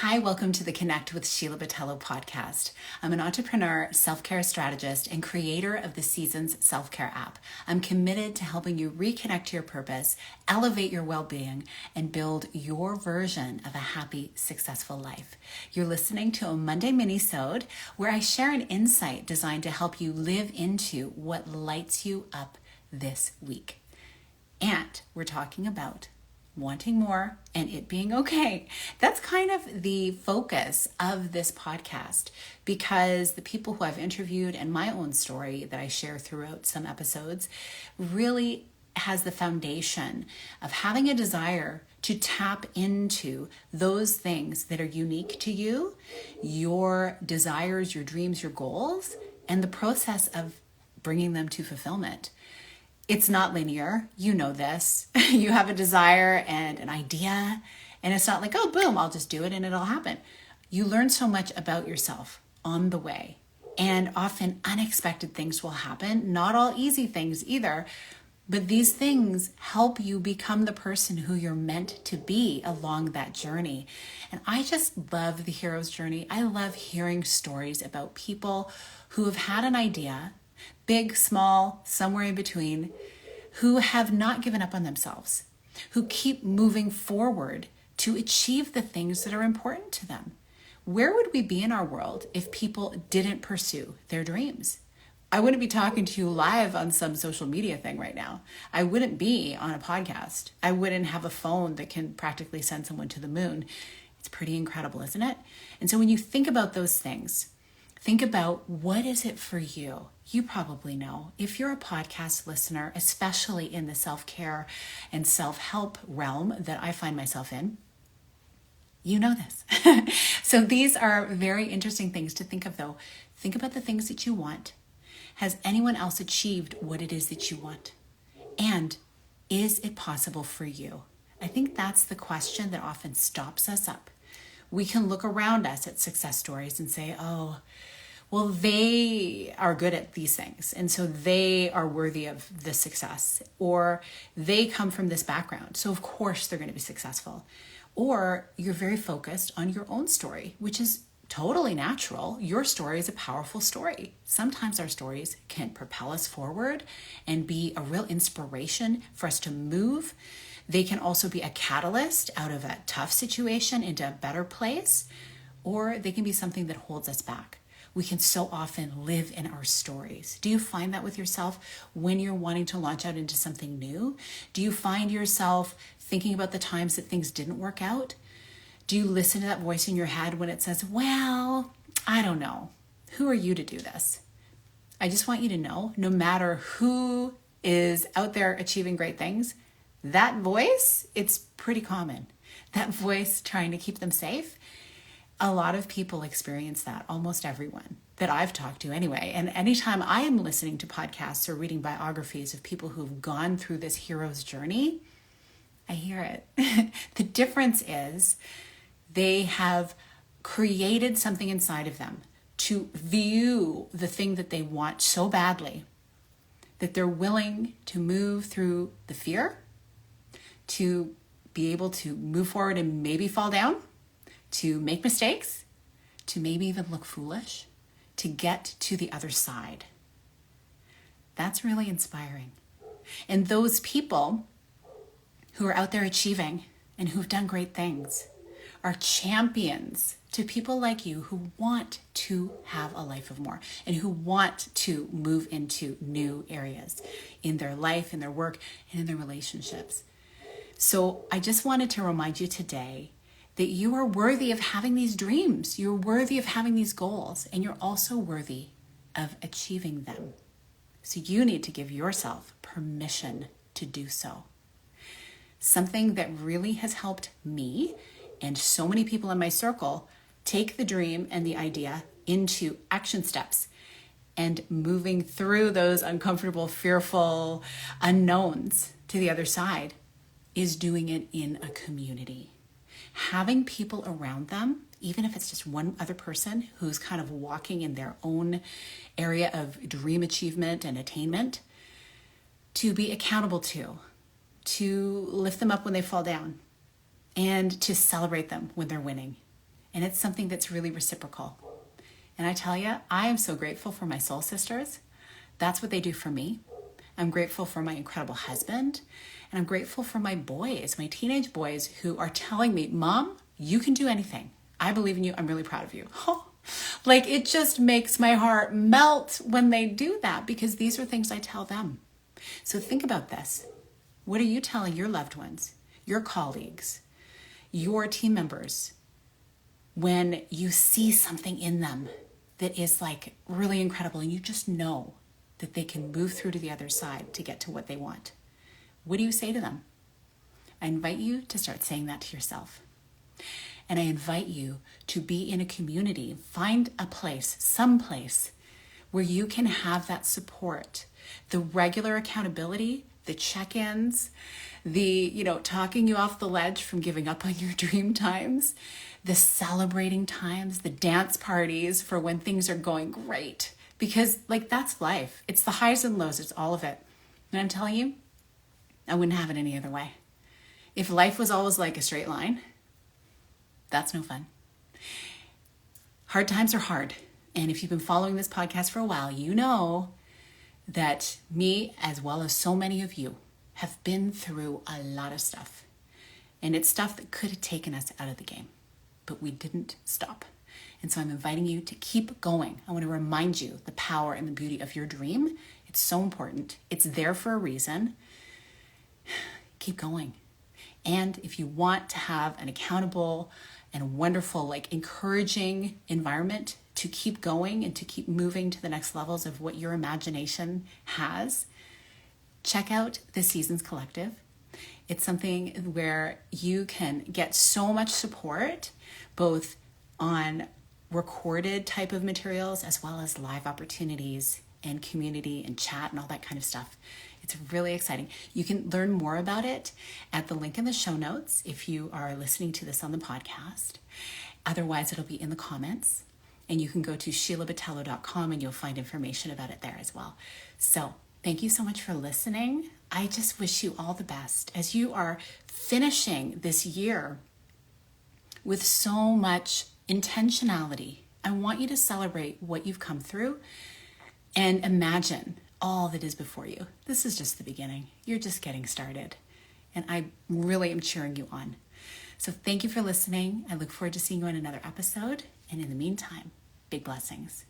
Hi, welcome to the Connect with Sheila Botello podcast. I'm an entrepreneur, self-care strategist, and creator of the Seasons self-care app. I'm committed to helping you reconnect to your purpose, elevate your well-being, and build your version of a happy, successful life. You're listening to a Monday mini-sode where I share an insight designed to help you live into what lights you up this week. And we're talking about wanting more and it being okay. That's kind of the focus of this podcast because the people who I've interviewed and my own story that I share throughout some episodes really has the foundation of having a desire to tap into those things that are unique to you, your desires, your dreams, your goals, and the process of bringing them to fulfillment. It's not linear. You know this. You have a desire and an idea, and it's not like, oh, boom, I'll just do it and it'll happen. You learn so much about yourself on the way, and often unexpected things will happen. Not all easy things either, but these things help you become the person who you're meant to be along that journey. And I just love the hero's journey. I love hearing stories about people who have had an idea, big, small, somewhere in between, who have not given up on themselves, who keep moving forward to achieve the things that are important to them. Where would we be in our world if people didn't pursue their dreams? I wouldn't be talking to you live on some social media thing right now. I wouldn't be on a podcast. I wouldn't have a phone that can practically send someone to the moon. It's pretty incredible, isn't it? And so when you think about those things, think about what is it for you? You probably know. If you're a podcast listener, especially in the self-care and self-help realm that I find myself in, you know this. So these are very interesting things to think of though. Think about the things that you want. Has anyone else achieved what it is that you want? And is it possible for you? I think that's the question that often stops us up. We can look around us at success stories and say, oh, well, they are good at these things, and so they are worthy of this success, or they come from this background, so of course they're going to be successful. Or you're very focused on your own story, which is totally natural. Your story is a powerful story. Sometimes our stories can propel us forward and be a real inspiration for us to move. They can also be a catalyst out of a tough situation into a better place, or they can be something that holds us back. We can so often live in our stories. Do you find that with yourself when you're wanting to launch out into something new? Do you find yourself thinking about the times that things didn't work out? Do you listen to that voice in your head when it says, well, I don't know. Who are you to do this? I just want you to know, no matter who is out there achieving great things, that voice, it's pretty common. That voice trying to keep them safe. A lot of people experience that, almost everyone that I've talked to anyway. And anytime I am listening to podcasts or reading biographies of people who've gone through this hero's journey, I hear it. The difference is they have created something inside of them to view the thing that they want so badly that they're willing to move through the fear, to be able to move forward and maybe fall down, to make mistakes, to maybe even look foolish, to get to the other side. That's really inspiring. And those people who are out there achieving and who've done great things are champions to people like you who want to have a life of more and who want to move into new areas in their life, in their work, and in their relationships. So I just wanted to remind you today that you are worthy of having these dreams. You're worthy of having these goals, and you're also worthy of achieving them. So you need to give yourself permission to do so. Something that really has helped me and so many people in my circle take the dream and the idea into action steps and moving through those uncomfortable, fearful unknowns to the other side is doing it in a community. Having people around them, even if it's just one other person who's kind of walking in their own area of dream achievement and attainment, to be accountable to lift them up when they fall down, and to celebrate them when they're winning. And it's something that's really reciprocal. And I tell you, I am so grateful for my soul sisters. That's what they do for me. I'm grateful for my incredible husband. And I'm grateful for my boys, my teenage boys who are telling me, Mom, you can do anything. I believe in you. I'm really proud of you. Like, it just makes my heart melt when they do that, because these are things I tell them. So think about this. What are you telling your loved ones, your colleagues, your team members, when you see something in them that is like really incredible and you just know that they can move through to the other side to get to what they want? What do you say to them? I invite you to start saying that to yourself. And I invite you to be in a community, find a place, some place where you can have that support, the regular accountability, the check-ins, the, talking you off the ledge from giving up on your dream times, the celebrating times, the dance parties for when things are going great. Because that's life. It's the highs and lows. It's all of it. And I'm telling you, I wouldn't have it any other way. If life was always like a straight line, that's no fun. Hard times are hard. And if you've been following this podcast for a while, you know that me, as well as so many of you, have been through a lot of stuff. And it's stuff that could have taken us out of the game, but we didn't stop. And so I'm inviting you to keep going. I want to remind you the power and the beauty of your dream. It's so important. It's there for a reason. Keep going. And if you want to have an accountable and wonderful, encouraging environment to keep going and to keep moving to the next levels of what your imagination has, check out the Seasons Collective. It's something where you can get so much support, both on recorded type of materials as well as live opportunities and community and chat and all that kind of stuff. It's really exciting. You can learn more about it at the link in the show notes if you are listening to this on the podcast. Otherwise, it'll be in the comments. And you can go to sheilabatello.com and you'll find information about it there as well. So thank you so much for listening. I just wish you all the best as you are finishing this year with so much intentionality. I want you to celebrate what you've come through and imagine all that is before you. This is just the beginning. You're just getting started. And I really am cheering you on. So thank you for listening. I look forward to seeing you in another episode. And in the meantime, big blessings.